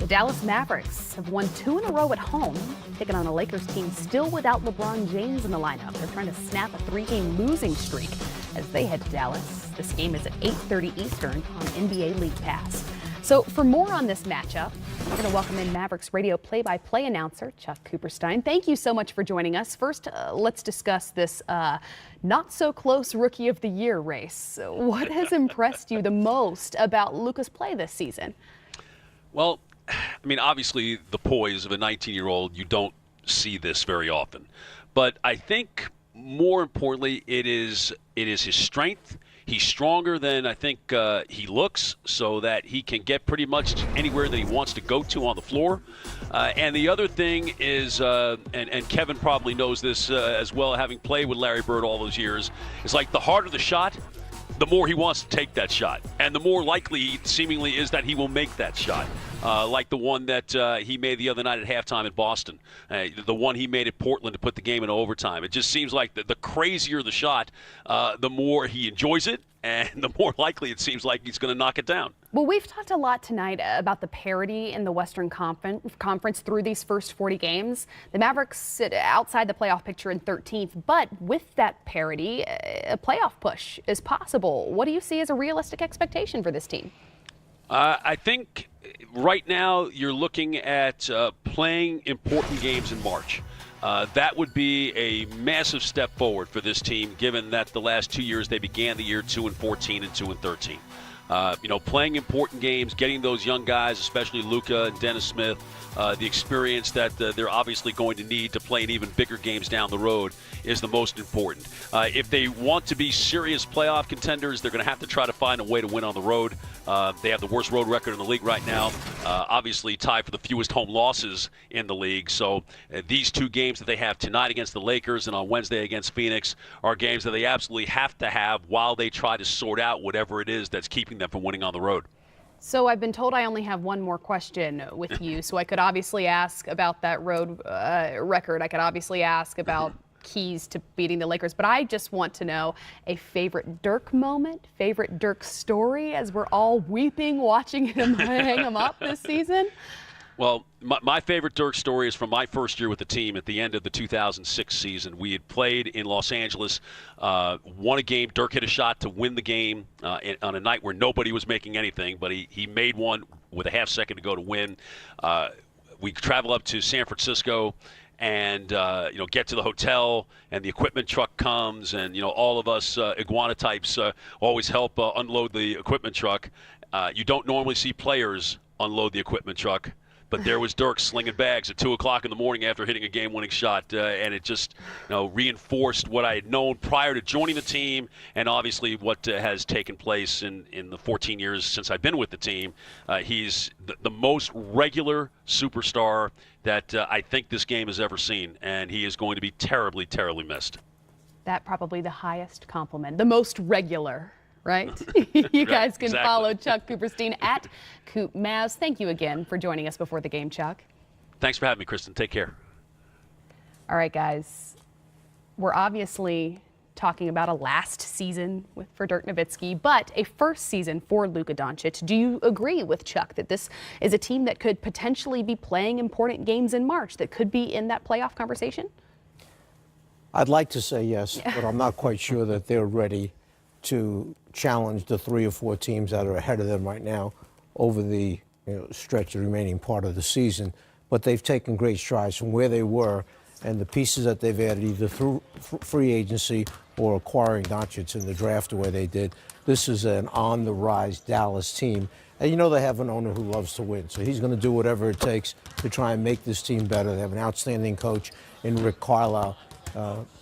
The Dallas Mavericks have won 2 in a row at home, taking on a Lakers team still without LeBron James in the lineup. They're trying to snap a 3-game losing streak as they head to Dallas. This game is at 8:30 Eastern on NBA League Pass. So for more on this matchup, we're going to welcome in Mavericks radio play-by-play announcer Chuck Cooperstein. Thank you so much for joining us. First, let's discuss this not-so-close Rookie of the Year race. What has impressed you the most about Luka's play this season? Well, I mean, obviously, the poise of a 19-year-old, you don't see this very often. But I think, more importantly, it is his strength. He's stronger than I think he looks, so that he can get pretty much anywhere that he wants to go to on the floor. And the other thing is, and Kevin probably knows this as well, having played with Larry Bird all those years, is like the harder the shot, the more he wants to take that shot. And the more likely he seemingly is that he will make that shot. Like the one that he made the other night at halftime in Boston. The one he made at Portland to put the game in overtime. It just seems like the crazier the shot, the more he enjoys it, and the more likely it seems like he's going to knock it down. Well, we've talked a lot tonight about the parity in the Western Conference through these first 40 games. The Mavericks sit outside the playoff picture in 13th, but with that parity, a playoff push is possible. What do you see as a realistic expectation for this team? I think right now you're looking at playing important games in March. That would be a massive step forward for this team, given that the last 2 years they began the year 2-14 and 2-13. Playing important games, getting those young guys, especially Luka and Dennis Smith, the experience that they're obviously going to need to play in even bigger games down the road is the most important. If they want to be serious playoff contenders, they're going to have to try to find a way to win on the road. They have the worst road record in the league right now, obviously tied for the fewest home losses in the league. So these 2 games that they have tonight against the Lakers and on Wednesday against Phoenix are games that they absolutely have to have while they try to sort out whatever it is that's keeping them from winning on the road. So I've been told I only have one more question with you. So I could obviously ask about that road record. I could obviously ask about keys to beating the Lakers. But I just want to know a favorite Dirk moment, favorite Dirk story as we're all weeping watching him hang him up this season. Well, my favorite Dirk story is from my first year with the team at the end of the 2006 season. We had played in Los Angeles, won a game. Dirk hit a shot to win the game on a night where nobody was making anything, but he made one with a half second to go to win. We travel up to San Francisco and get to the hotel, and the equipment truck comes, and all of us iguana types always help unload the equipment truck. You don't normally see players unload the equipment truck. But there was Dirk slinging bags at 2 o'clock in the morning after hitting a game-winning shot, and it just reinforced what I had known prior to joining the team, and obviously what has taken place in the 14 years since I've been with the team. He's the most regular superstar that I think this game has ever seen, and he is going to be terribly, terribly missed. That probably the highest compliment, the most regular. Right? You guys can exactly. follow Chuck Cooperstein at Coop Mavs. Thank you again for joining us before the game, Chuck. Thanks for having me, Kristen. Take care. All right, guys. We're obviously talking about a last season for Dirk Nowitzki, but a first season for Luka Doncic. Do you agree with Chuck that this is a team that could potentially be playing important games in March, that could be in that playoff conversation? I'd like to say yes, but I'm not quite sure that they're ready to challenge the 3 or 4 teams that are ahead of them right now over the stretch of the remaining part of the season. But they've taken great strides from where they were, and the pieces that they've added either through free agency or acquiring Doncic in the draft the way they did. This is an on-the-rise Dallas team. And they have an owner who loves to win, so he's going to do whatever it takes to try and make this team better. They have an outstanding coach in Rick Carlisle.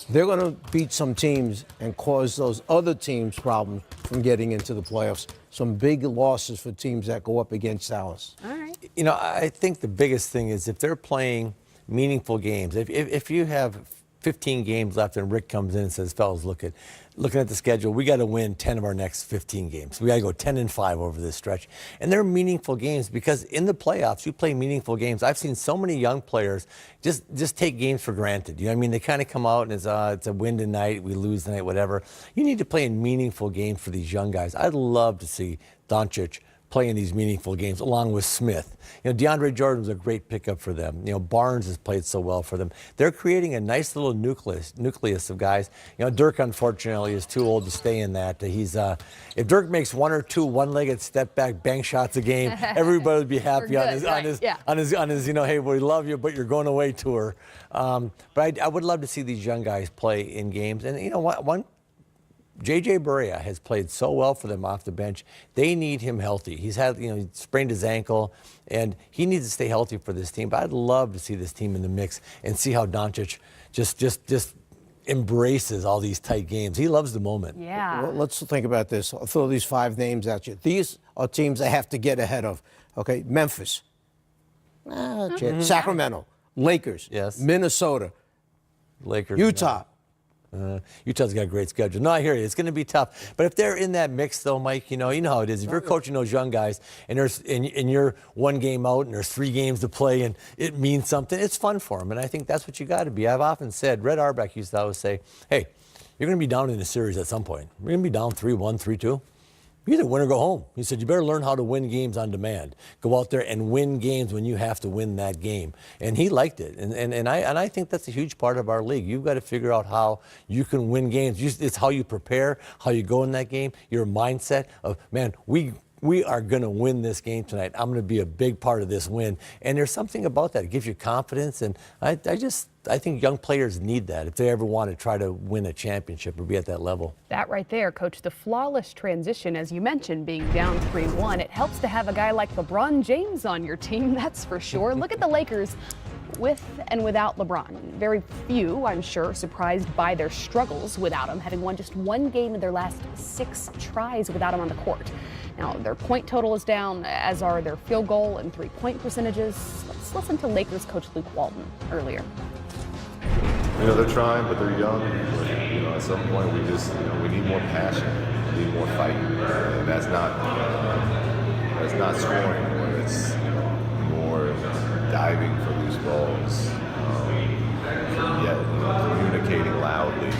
They're going to beat some teams and cause those other teams problems from getting into the playoffs. Some big losses for teams that go up against Dallas. All right. I think the biggest thing is if they're playing meaningful games, if you have 15 games left and Rick comes in and says, fellas, looking at the schedule, we got to win 10 of our next 15 games. We got to go 10-5 over this stretch. And they're meaningful games because in the playoffs, you play meaningful games. I've seen so many young players just take games for granted. You know what I mean? They kind of come out and it's a win tonight, we lose tonight, whatever. You need to play in meaningful games for these young guys. I'd love to see Doncic play in these meaningful games, along with Smith. DeAndre Jordan was a great pickup for them. Barnes has played so well for them. They're creating a nice little nucleus of guys. Dirk, unfortunately, is too old to stay in that. He's if Dirk makes one or two one-legged step back bank shots a game, everybody would be happy on his hey, we love you, but you're going away tour. But I would love to see these young guys play in games. And one J.J. Barea has played so well for them off the bench. They need him healthy. He's had, he sprained his ankle, and he needs to stay healthy for this team. But I'd love to see this team in the mix and see how Doncic just embraces all these tight games. He loves the moment. Yeah. Well, let's think about this. I'll throw these 5 names at you. These are teams they have to get ahead of. Okay, Memphis, Sacramento, Lakers, yes, Minnesota, Lakers, Utah. Utah's got a great schedule. No, I hear you. It's going to be tough. But if they're in that mix, though, Mike, you know how it is. If you're coaching those young guys and you're 1 game out and there's 3 games to play and it means something, it's fun for them. And I think that's what you got to be. I've often said, Red Auerbach used to always say, hey, you're going to be down in a series at some point. We're going to be down 3-1, 3-2. You either win or go home. He said, you better learn how to win games on demand. Go out there and win games when you have to win that game. And he liked it. And I think that's a huge part of our league. You've got to figure out how you can win games. It's how you prepare, how you go in that game, your mindset of, man, we are going to win this game tonight. I'm going to be a big part of this win. And there's something about that. It gives you confidence. And I think young players need that if they ever want to try to win a championship or be at that level. That right there, Coach, the flawless transition, as you mentioned, being down 3-1, it helps to have a guy like LeBron James on your team, that's for sure. Look at the Lakers with and without LeBron. Very few, I'm sure, surprised by their struggles without him, having won just 1 game in their last 6 tries without him on the court. Now, their point total is down, as are their field goal and 3-point percentages. Let's listen to Lakers coach Luke Walton earlier. They're trying, but they're young. But, at some point, we just, we need more passion, we need more fight, and that's not scoring, but it's more diving for loose balls, yet communicating loudly.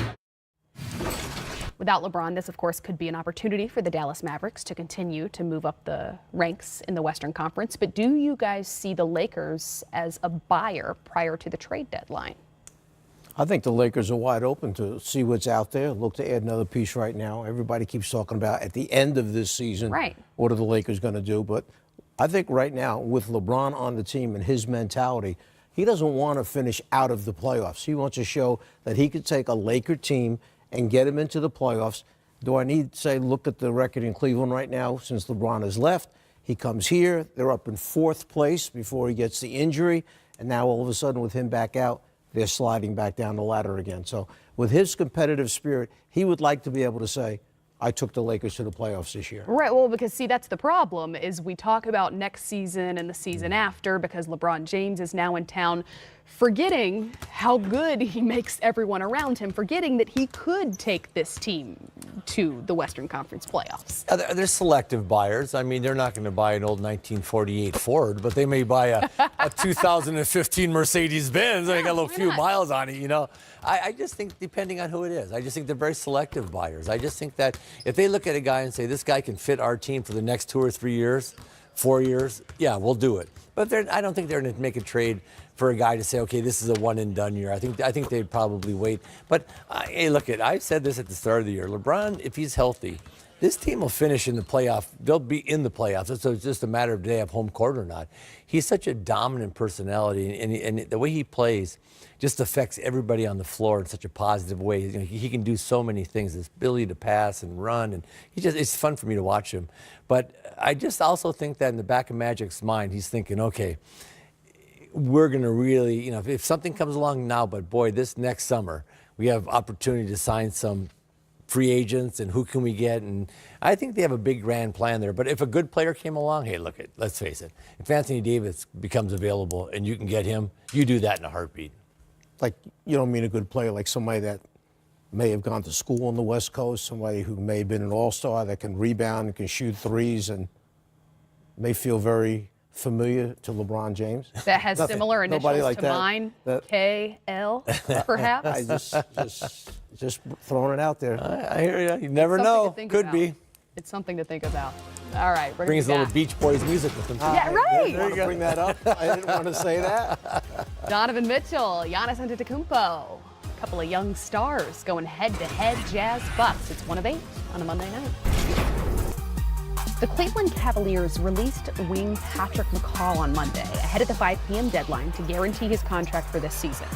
Without LeBron, this, of course, could be an opportunity for the Dallas Mavericks to continue to move up the ranks in the Western Conference. But do you guys see the Lakers as a buyer prior to the trade deadline? I think the Lakers are wide open to see what's out there. Look to add another piece right now. Everybody keeps talking about at the end of this season, right, what are the Lakers going to do? But I think right now, with LeBron on the team and his mentality, he doesn't want to finish out of the playoffs. He wants to show that he could take a Laker team and get him into the playoffs. Do I need to say, look at the record in Cleveland right now since LeBron has left? He comes here. They're up in 4th place before he gets the injury. And now all of a sudden with him back out, they're sliding back down the ladder again. So with his competitive spirit, he would like to be able to say, I took the Lakers to the playoffs this year. Right, well, because see, that's the problem, is we talk about next season and the season after because LeBron James is now in town, forgetting how good he makes everyone around him, forgetting that he could take this team to the Western Conference playoffs. They're selective buyers. I mean, they're not going to buy an old 1948 Ford, but they may buy a 2015 Mercedes-Benz. They got a little few miles on it, I just think, depending on who it is, I just think they're very selective buyers. I just think that if they look at a guy and say, this guy can fit our team for the next 2 or 3 years, 4 years, yeah, we'll do it. But I don't think they're going to make a trade for a guy to say, okay, this is a one-and-done year. I think they'd probably wait. But, hey, look, I said this at the start of the year. LeBron, if he's healthy, this team will finish in the playoff. They'll be in the playoffs. So it's just a matter of do they have home court or not. He's such a dominant personality, and the way he plays just affects everybody on the floor in such a positive way. He can do so many things. His ability to pass and run, and it's fun for me to watch him. But I just also think that in the back of Magic's mind, he's thinking, okay, we're going to really, if something comes along now, but boy, this next summer, we have opportunity to sign some free agents and who can we get? And I think they have a big grand plan there. But if a good player came along, hey, let's face it. If Anthony Davis becomes available and you can get him, you do that in a heartbeat. Like, you don't mean a good player like somebody that may have gone to school on the West Coast, somebody who may have been an all-star that can rebound and can shoot threes and may feel very familiar to LeBron James. That has similar initials like to that. mine, KL, perhaps? I just throwing it out there. I hear you. You never know. Could be. It's something to think about. All right, we're Brings a gonna little be Beach Boys music with him. Too. back. Yeah, right. Want to bring that up? I didn't want to say that. Donovan Mitchell, Giannis Antetokounmpo. A couple of young stars going head-to-head Jazz Bucks. It's 1 of 8 on a Monday night. The Cleveland Cavaliers released wing Patrick McCaw on Monday, ahead of the 5 p.m. deadline to guarantee his contract for this season.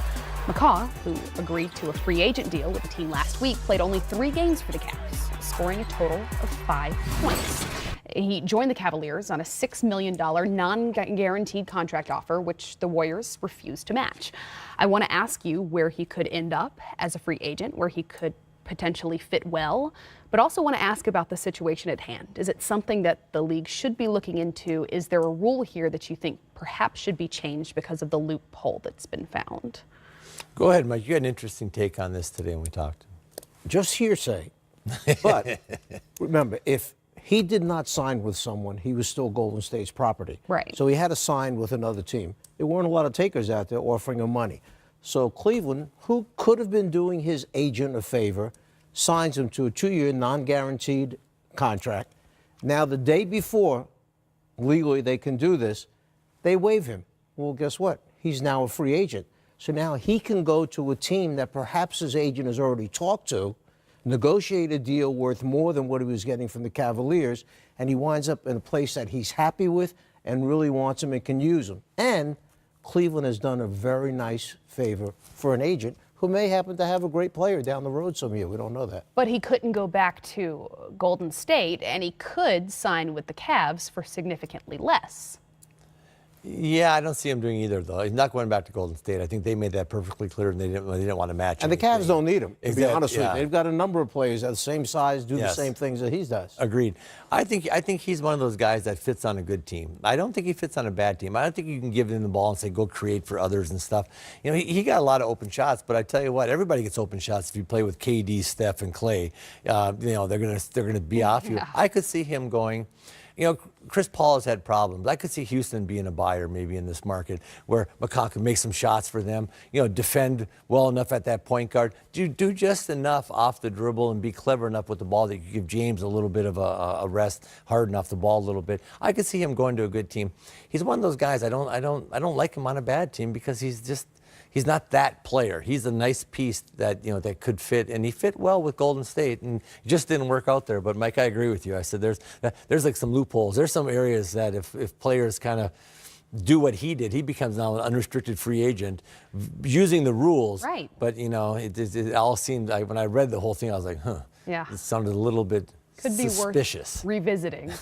McCaw, who agreed to a free agent deal with the team last week, played only 3 games for the Cavs, scoring a total of 5 points. He joined the Cavaliers on a $6 million non-guaranteed contract offer, which the Warriors refused to match. I want to ask you where he could end up as a free agent, where he could potentially fit well, but also want to ask about the situation at hand. Is it something that the league should be looking into? Is there a rule here that you think perhaps should be changed because of the loophole that's been found? Go ahead, Mike. You had an interesting take on this today when we talked. Just hearsay. But remember, if he did not sign with someone, he was still Golden State's property. Right. So he had to sign with another team. There weren't a lot of takers out there offering him money. So Cleveland, who could have been doing his agent a favor, signs him to a 2-year non-guaranteed contract. Now, the day before, legally they can do this, they waive him. Well, guess what? He's now a free agent. So now he can go to a team that perhaps his agent has already talked to, negotiate a deal worth more than what he was getting from the Cavaliers, and he winds up in a place that he's happy with and really wants him and can use him. And Cleveland has done a very nice favor for an agent who may happen to have a great player down the road some year. We don't know that. But he couldn't go back to Golden State, and he could sign with the Cavs for significantly less. Yeah, I don't see him doing either, though. He's not going back to Golden State. I think they made that perfectly clear, and they didn't want to match him. And the Cavs don't need him, to be honest with yeah. you. They've got a number of players at the same size, do the same things that he does. Agreed. I think he's one of those guys that fits on a good team. I don't think he fits on a bad team. I don't think you can give him the ball and say, go create for others and stuff. You know, he got a lot of open shots, but I tell you what, everybody gets open shots if you play with KD, Steph, and Clay. You know, they're gonna be off you. Yeah. I could see him going. You know, Chris Paul has had problems. I could see Houston being a buyer maybe in this market where McCaw can make some shots for them, you know, defend well enough at that point guard, do just enough off the dribble and be clever enough with the ball that you give James a little bit of a rest, harden off the ball a little bit. I could see him going to a good team. He's one of those guys, I don't like him on a bad team because he's not that player. He's a nice piece that, you know, that could fit, and he fit well with Golden State, and it just didn't work out there. But Mike, I agree with you. I said there's like some loopholes. There's some areas that if players kind of do what he did, he becomes now an unrestricted free agent using the rules. Right. But you know, it all seemed like when I read the whole thing, I was like, huh. Yeah. It sounded a little bit Could be suspicious. worth revisiting.